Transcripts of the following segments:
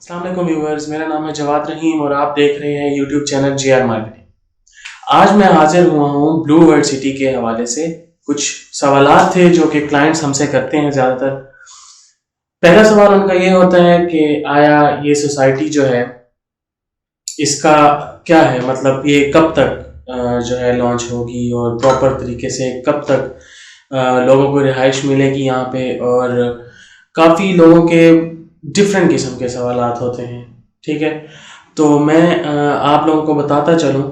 السلام علیکم ویورز، میرا نام ہے جواد رحیم اور آپ دیکھ رہے ہیں YouTube channel G R marketing. آج میں حاضر ہوا ہوں بلو ورلڈ سٹی کے حوالے سے۔ کچھ سوالات تھے جو کہ کلائنٹس ہم سے کرتے ہیں زیادہ تر۔ پہلا سوال ان کا یہ ہوتا ہے کہ آیا یہ سوسائٹی جو ہے اس کا کیا ہے، مطلب یہ کب تک جو ہے لانچ ہوگی اور پراپر طریقے سے کب تک لوگوں کو رہائش ملے گی یہاں پہ، اور کافی لوگوں کے ڈفرینٹ قسم کے سوالات ہوتے ہیں، ٹھیک ہے۔ تو میں آپ لوگوں کو بتاتا چلوں،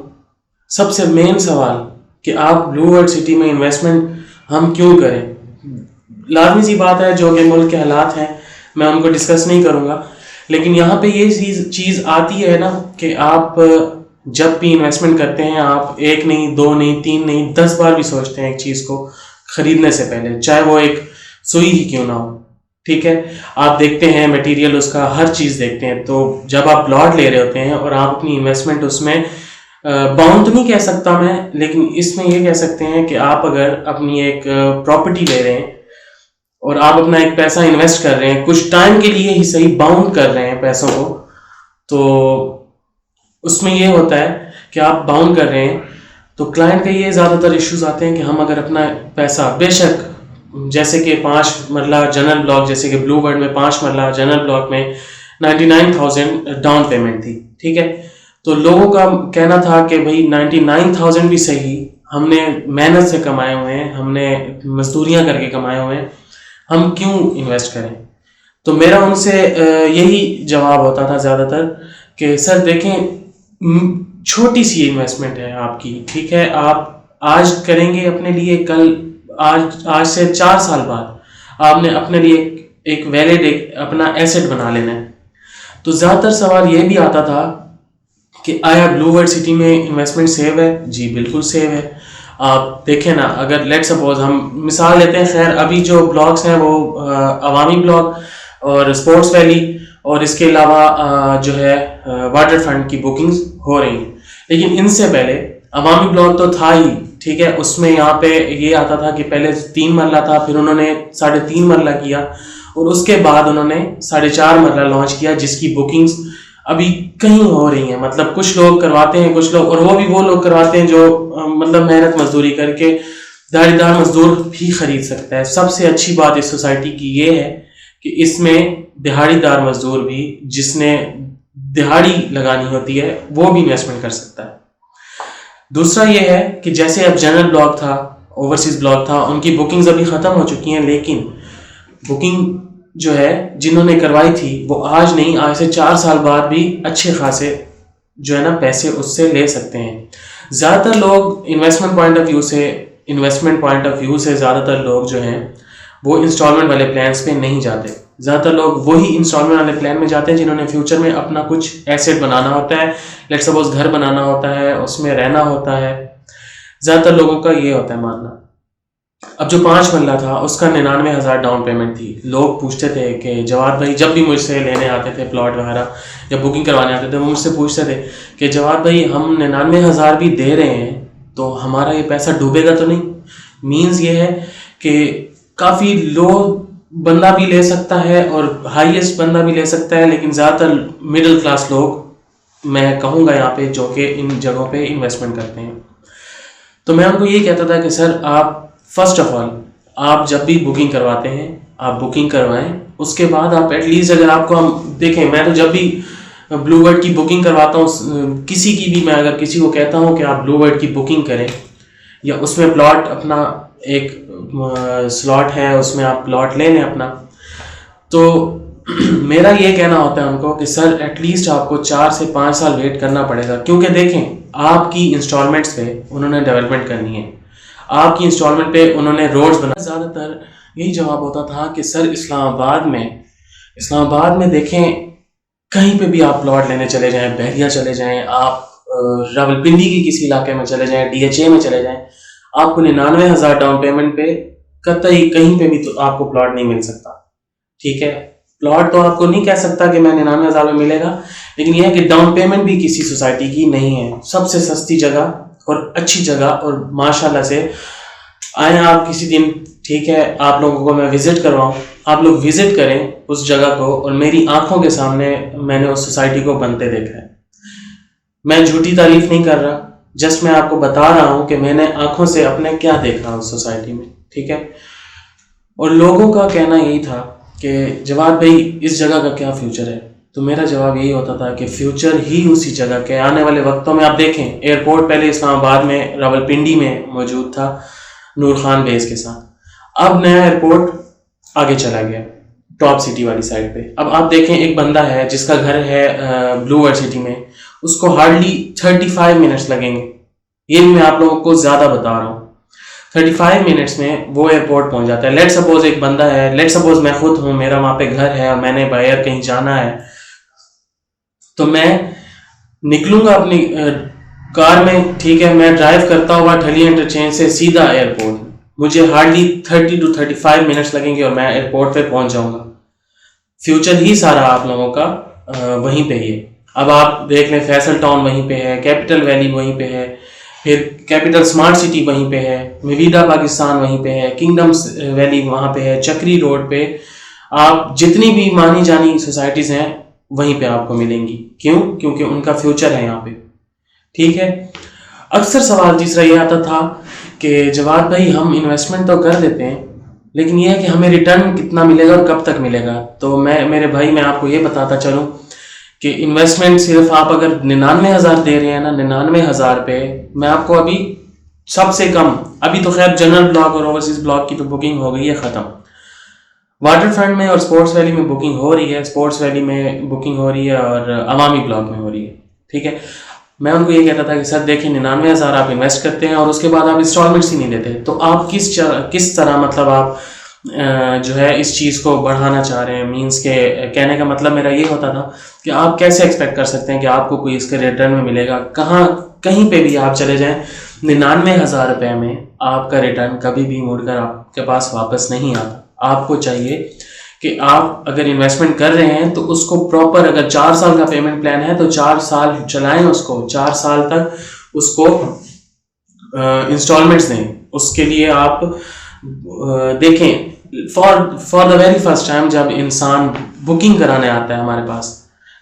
سب سے مین سوال کہ آپ بلو ورلڈ سٹی میں انویسٹمنٹ ہم کیوں کریں۔ لازمی سی بات ہے جو کہ ملک کے حالات ہیں، میں ان کو ڈسکس نہیں کروں گا، لیکن یہاں پہ یہ چیز آتی ہے نا کہ آپ جب بھی انویسٹمنٹ کرتے ہیں، آپ ایک نہیں، دو نہیں، تین نہیں، 10 بار بھی سوچتے ہیں ایک چیز کو خریدنے سے پہلے، چاہے وہ ایک سوئی ہی کیوں نہ ہو، ٹھیک ہے۔ آپ دیکھتے ہیں میٹیریل، اس کا ہر چیز دیکھتے ہیں۔ تو جب آپ پلاٹ لے رہے ہوتے ہیں اور آپ اپنی انویسٹمنٹ اس میں باؤنڈ تو نہیں کہہ سکتا میں، لیکن اس میں یہ کہہ سکتے ہیں کہ آپ اگر اپنی ایک پراپرٹی لے رہے ہیں اور آپ اپنا ایک پیسہ انویسٹ کر رہے ہیں، کچھ ٹائم کے لیے ہی صحیح باؤنڈ کر رہے ہیں پیسوں کو، تو اس میں یہ ہوتا ہے کہ آپ باؤنڈ کر رہے ہیں۔ تو کلائنٹ کے یہ زیادہ تر ایشوز آتے ہیں کہ ہم اگر اپنا پیسہ، بے شک جیسے کہ 5 مرلہ جنرل بلاک، جیسے کہ بلو ورلڈ میں 5 مرلہ جنرل بلاک میں 99,000 ڈاؤن پیمنٹ تھی، ٹھیک ہے۔ تو لوگوں کا کہنا تھا کہ بھائی 99,000 بھی صحیح، ہم نے محنت سے کمائے ہوئے ہیں، ہم نے مزدوریاں کر کے کمائے ہوئے ہیں، ہم کیوں انویسٹ کریں۔ تو میرا ان سے یہی جواب ہوتا تھا زیادہ تر کہ سر دیکھیں، چھوٹی سی انویسٹمنٹ ہے آپ کی، ٹھیک ہے، آپ آج کریں گے اپنے لیے، کل آج سے 4 سال بعد آپ نے اپنے لیے ایک ویلڈ اپنا ایسٹ بنا لینا ہے۔ تو زیادہ تر سوال یہ بھی آتا تھا کہ آیا بلو ورلڈ سٹی میں انویسٹمنٹ سیو ہے؟ جی بالکل سیو ہے۔ آپ دیکھیں نا، اگر لیٹ سپوز ہم مثال لیتے ہیں، خیر ابھی جو بلاکس ہیں وہ عوامی بلاک اور اسپورٹس ویلی اور اس کے علاوہ جو ہے واٹر فرنٹ کی بکنگز ہو رہی ہیں، لیکن ان سے پہلے عوامی بلاک تو تھا ہی، ٹھیک ہے۔ اس میں یہاں پہ یہ آتا تھا کہ پہلے 3 مرلہ تھا، پھر انہوں نے 3.5 مرلہ کیا، اور اس کے بعد انہوں نے 4.5 مرلہ لانچ کیا، جس کی بکنگز ابھی کہیں ہو رہی ہیں۔ مطلب کچھ لوگ کرواتے ہیں، کچھ لوگ، اور وہ بھی وہ لوگ کرواتے ہیں جو مطلب محنت مزدوری کر کے دہاڑی دار مزدور بھی خرید سکتا ہے۔ سب سے اچھی بات اس سوسائٹی کی یہ ہے کہ اس میں دہاڑی دار مزدور بھی، جس نے دہاڑی لگانی ہوتی ہے، وہ بھی انویسٹمنٹ کر سکتا ہے۔ دوسرا یہ ہے کہ جیسے اب جنرل بلاک تھا، اوورسیز بلاک تھا، ان کی بکنگز ابھی ختم ہو چکی ہیں، لیکن بکنگ جو ہے جنہوں نے کروائی تھی وہ آج نہیں، آج سے 4 سال بعد بھی اچھے خاصے جو ہے نا پیسے اس سے لے سکتے ہیں۔ زیادہ تر لوگ انویسٹمنٹ پوائنٹ آف ویو سے زیادہ تر لوگ جو ہیں وہ انسٹالمنٹ والے پلانس پہ نہیں جاتے۔ زیادہ تر لوگ وہی انسٹالمنٹ والے پلان میں جاتے ہیں جنہوں نے فیوچر میں اپنا کچھ ایسٹ بنانا ہوتا ہے، لیٹ سپوز گھر بنانا ہوتا ہے، اس میں رہنا ہوتا ہے۔ زیادہ تر لوگوں کا یہ ہوتا ہے ماننا۔ اب جو 5 مرلہ تھا اس کا 99,000 ڈاؤن پیمنٹ تھی۔ لوگ پوچھتے تھے کہ جواد بھائی، جب بھی مجھ سے لینے آتے تھے پلاٹ وغیرہ یا بکنگ کروانے آتے تھے، وہ مجھ سے پوچھتے تھے کہ جواد بھائی ہم 99,000 بھی دے رہے ہیں تو ہمارا یہ پیسہ ڈوبے گا تو نہیں؟ مینز یہ ہے کہ کافی لو بندہ بھی لے سکتا ہے اور ہائیسٹ بندہ بھی لے سکتا ہے، لیکن زیادہ تر مڈل کلاس لوگ میں کہوں گا یہاں پہ جو کہ ان جگہوں پہ انویسٹمنٹ کرتے ہیں۔ تو میں ان کو یہ کہتا تھا کہ سر آپ فرسٹ آف آل، آپ جب بھی بکنگ کرواتے ہیں آپ بکنگ کروائیں، اس کے بعد آپ ایٹ لیسٹ، اگر آپ کو ہم دیکھیں، میں تو جب بھی بلو ورلڈ کی بکنگ کرواتا ہوں، کسی کی بھی، میں اگر کسی کو کہتا ہوں کہ آپ بلو ورلڈ کی بکنگ کریں یا اس میں پلاٹ اپنا ایک سلاٹ ہے، اس میں آپ پلاٹ لے لیں اپنا، تو میرا یہ کہنا ہوتا ہے ان کو کہ سر ایٹ لیسٹ آپ کو 4 سے 5 سال ویٹ کرنا پڑے گا، کیونکہ دیکھیں آپ کی انسٹالمنٹس پہ انہوں نے ڈیولپمنٹ کرنی ہے، آپ کی انسٹالمنٹ پہ انہوں نے روڈز بنا۔ زیادہ تر یہی جواب ہوتا تھا کہ سر اسلام آباد میں دیکھیں، کہیں پہ بھی آپ پلاٹ لینے چلے جائیں، بحریہ چلے جائیں، آپ راولپنڈی کے کسی علاقے میں چلے جائیں، DHA میں چلے جائیں، آپ کو 99,000 ڈاؤن پیمنٹ پہ قطعی کہیں پہ بھی تو آپ کو پلاٹ نہیں مل سکتا، ٹھیک ہے۔ پلاٹ تو آپ کو نہیں کہہ سکتا کہ میں 99,000 میں ملے گا، لیکن یہ ہے کہ ڈاؤن پیمنٹ بھی کسی سوسائٹی کی نہیں ہے۔ سب سے سستی جگہ اور اچھی جگہ، اور ماشاءاللہ سے آئیں آپ کسی دن، ٹھیک ہے، آپ لوگوں کو میں وزٹ کرواؤں، آپ لوگ وزٹ کریں اس جگہ کو، اور میری آنکھوں کے سامنے میں نے اس سوسائٹی کو بنتے دیکھا ہے. میں جھوٹی تعریف نہیں کر رہا، جسٹ میں آپ کو بتا رہا ہوں کہ میں نے آنکھوں سے اپنے کیا دیکھا اس سوسائٹی میں. ٹھیک ہے. اور لوگوں کا کہنا یہی تھا کہ جواد بھائی اس جگہ کا کیا فیوچر ہے؟ تو میرا جواب یہی ہوتا تھا کہ فیوچر ہی اسی جگہ کے. آنے والے وقتوں میں آپ دیکھیں ایئرپورٹ پہلے اسلام آباد میں راولپنڈی میں موجود تھا نور خان بیس کے ساتھ، اب نیا ایئرپورٹ آگے چلا گیا ٹاپ سٹی والی سائڈ پہ. اب آپ دیکھیں ایک بندہ ہے جس کا گھر ہے بلو ورلڈ سٹی میں، اس کو ہارڈلی 35 منٹس لگیں گے. یہ بھی میں آپ لوگوں کو زیادہ بتا رہا ہوں. 35 منٹس میں وہ ایئرپورٹ پہنچ جاتا ہے. لیٹ سپوز ایک بندہ ہے، لیٹ سپوز میں خود ہوں، میرا وہاں پہ گھر ہے اور میں نے باہر کہیں جانا ہے، تو میں نکلوں گا اپنی کار میں. ٹھیک ہے، میں ڈرائیو کرتا ہوا ٹھلی انٹرچینج سے سیدھا ایئرپورٹ. مجھے ہارڈلی 30 to 35 منٹس لگیں گے اور میں ایئرپورٹ پہ پہنچ جاؤں گا. فیوچر ہی سارا آپ لوگوں کا وہیں پہ ہی ہے. اب آپ دیکھ لیں فیصل ٹاؤن وہیں پہ ہے، کیپٹل ویلی وہیں پہ ہے، پھر کیپٹل اسمارٹ سٹی وہیں پہ ہے، میویدا پاکستان وہیں پہ ہے، کنگڈم ویلی وہاں پہ ہے، چکری روڈ پہ. آپ جتنی بھی مانی جانی سوسائٹیز ہیں وہیں پہ آپ کو ملیں گی. کیوں؟ کیونکہ ان کا فیوچر ہے یہاں پہ. ٹھیک ہے. اکثر سوال تیسرا یہ آتا تھا کہ جواد بھائی ہم انویسٹمنٹ تو کر دیتے ہیں، لیکن یہ ہے کہ ہمیں ریٹرن کتنا ملے گا اور کب تک ملے گا. تو میرے بھائی میں آپ کو یہ بتاتا چلوں کہ انویسٹمنٹ صرف آپ اگر 99,000 دے رہے ہیں نا، 99,000 پہ میں آپ کو ابھی سب سے کم، ابھی تو خیر جنرل بلاک اور اوورسیز بلاک کی تو بکنگ ہو گئی ہے ختم. واٹر فرنٹ میں اور اسپورٹس ویلی میں بکنگ ہو رہی ہے، اسپورٹس ویلی میں بکنگ ہو رہی ہے اور عوامی بلاک میں ہو رہی ہے. ٹھیک ہے. میں ان کو یہ کہتا تھا کہ سر دیکھیں 99,000 آپ انویسٹ کرتے ہیں اور اس کے بعد آپ انسٹالمنٹس ہی نہیں دیتے، تو آپ کس طرح مطلب آپ جو ہے اس چیز کو بڑھانا چاہ رہے ہیں. مینس کہ کہنے کا مطلب میرا یہ ہوتا تھا کہ آپ کیسے ایکسپیکٹ کر سکتے ہیں کہ آپ کو کوئی اس کے ریٹرن میں ملے گا. کہیں پہ بھی آپ چلے جائیں 99,000 روپے میں آپ کا ریٹرن کبھی بھی مڑ کر آپ کے پاس واپس نہیں آتا. آپ کو چاہیے کہ آپ اگر انویسٹمنٹ کر رہے ہیں تو اس کو پراپر، اگر 4 سال کا پیمنٹ پلان ہے تو 4 سال چلائیں اس کو، 4 سال تک اس کو انسٹالمنٹس دیں. اس کے لیے آپ دیکھیں for the very first time جب انسان بکنگ کرانے آتا ہے ہمارے پاس،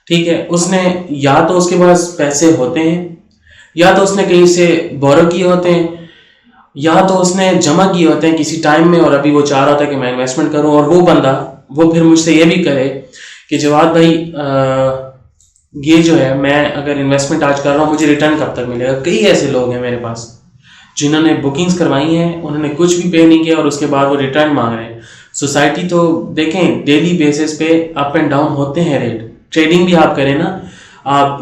ٹھیک ہے، اس نے یا تو اس کے پاس پیسے ہوتے ہیں، یا تو اس نے کہیں سے بورو کیے ہوتے ہیں، یا تو اس نے جمع کیے ہوتے ہیں کسی ٹائم میں اور ابھی وہ چاہ رہا تھا کہ میں انویسٹمنٹ کروں. اور وہ بندہ وہ پھر مجھ سے یہ بھی کرے کہ جواد بھائی یہ جو ہے میں اگر انویسٹمنٹ آج کر رہا ہوں مجھے ریٹرن کب تک ملے گا. کئی ایسے لوگ ہیں میرے پاس جنہوں نے بکنگز کروائی ہیں، انہوں نے کچھ بھی پے نہیں کیا اور اس کے بعد وہ ریٹرن مانگ رہے ہیں. سوسائٹی تو دیکھیں ڈیلی بیسس پہ اپ اینڈ ڈاؤن ہوتے ہیں ریٹ. ٹریڈنگ بھی آپ کریں نا، آپ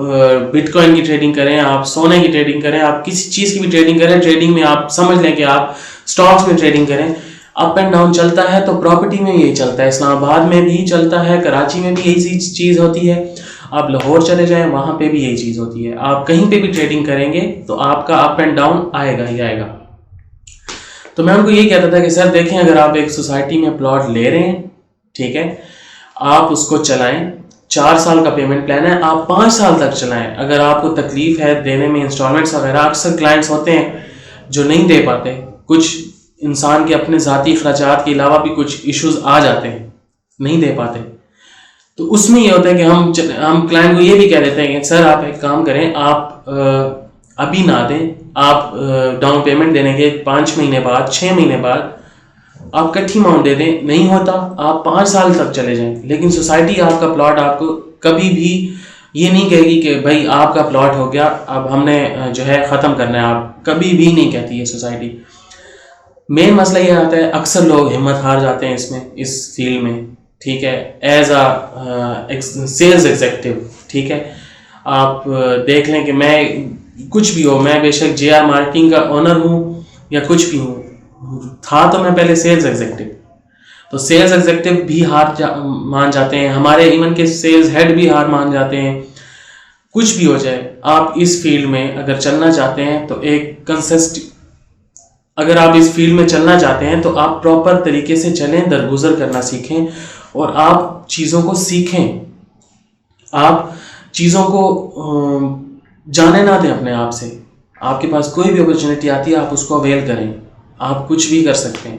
بٹ کوائن کی ٹریڈنگ کریں، آپ سونے کی ٹریڈنگ کریں، آپ کسی چیز کی بھی ٹریڈنگ کریں، ٹریڈنگ میں آپ سمجھ لیں کہ آپ اسٹاکس میں ٹریڈنگ کریں، اپ اینڈ ڈاؤن چلتا ہے. تو پراپرٹی میں یہی چلتا ہے، اسلام آباد میں بھی چلتا ہے، کراچی میں بھی یہی چیز ہوتی ہے، آپ لاہور چلے جائیں وہاں پہ بھی یہی چیز ہوتی ہے. آپ کہیں پہ بھی ٹریڈنگ کریں گے تو آپ کا اپ اینڈ ڈاؤن آئے گا ہی آئے گا. تو میں ان کو یہ کہتا تھا کہ سر دیکھیں اگر آپ ایک سوسائٹی میں پلاٹ لے رہے ہیں، ٹھیک ہے، آپ اس کو چلائیں. 4 سال کا پیمنٹ پلان ہے، آپ 5 سال تک چلائیں. اگر آپ کو تکلیف ہے دینے میں انسٹالمنٹس وغیرہ، اکثر کلائنٹس ہوتے ہیں جو نہیں دے پاتے، کچھ انسان کے اپنے ذاتی اخراجات کے علاوہ بھی کچھ ایشوز آ جاتے ہیں، نہیں دے پاتے. تو اس میں یہ ہوتا ہے کہ ہم کلائنٹ کو یہ بھی کہہ دیتے ہیں کہ سر آپ ایک کام کریں، آپ ابھی نہ دیں، آپ ڈاؤن پیمنٹ دینے کے 5 مہینے بعد 6 مہینے بعد آپ کٹھی اماؤنٹ دے دیں. نہیں ہوتا آپ 5 سال تک چلے جائیں. لیکن سوسائٹی آپ کا پلاٹ آپ کو کبھی بھی یہ نہیں کہے گی کہ بھائی آپ کا پلاٹ ہو گیا اب ہم نے جو ہے ختم کرنا ہے، آپ کبھی بھی نہیں کہتی ہے سوسائٹی. مین مسئلہ یہ آتا ہے اکثر لوگ ہمت ہار جاتے ہیں اس فیلڈ میں، ٹھیک ہے، ایز اے سیلز ایگزیکٹو. ٹھیک ہے، آپ دیکھ لیں کہ میں کچھ بھی ہو، میں بے شک جے آر مارکیٹنگ کا اونر ہوں یا کچھ بھی ہوں، تھا تو میں پہلے سیلز ایگزیکٹو. تو سیلز ایگزیکٹو بھی ہار مان جاتے ہیں، ہمارے ایون کے سیلز ہیڈ بھی ہار مان جاتے ہیں. کچھ بھی ہو جائے، آپ اس فیلڈ میں اگر چلنا چاہتے ہیں تو اگر آپ اس فیلڈ میں چلنا چاہتے ہیں تو آپ پراپر طریقے سے چلیں، درگزر کرنا سیکھیں اور آپ چیزوں کو سیکھیں. آپ چیزوں کو جانے نہ دیں اپنے آپ سے. آپ کے پاس کوئی بھی اپرچونیٹی آتی ہے آپ اس کو اویل کریں. آپ کچھ بھی کر سکتے ہیں.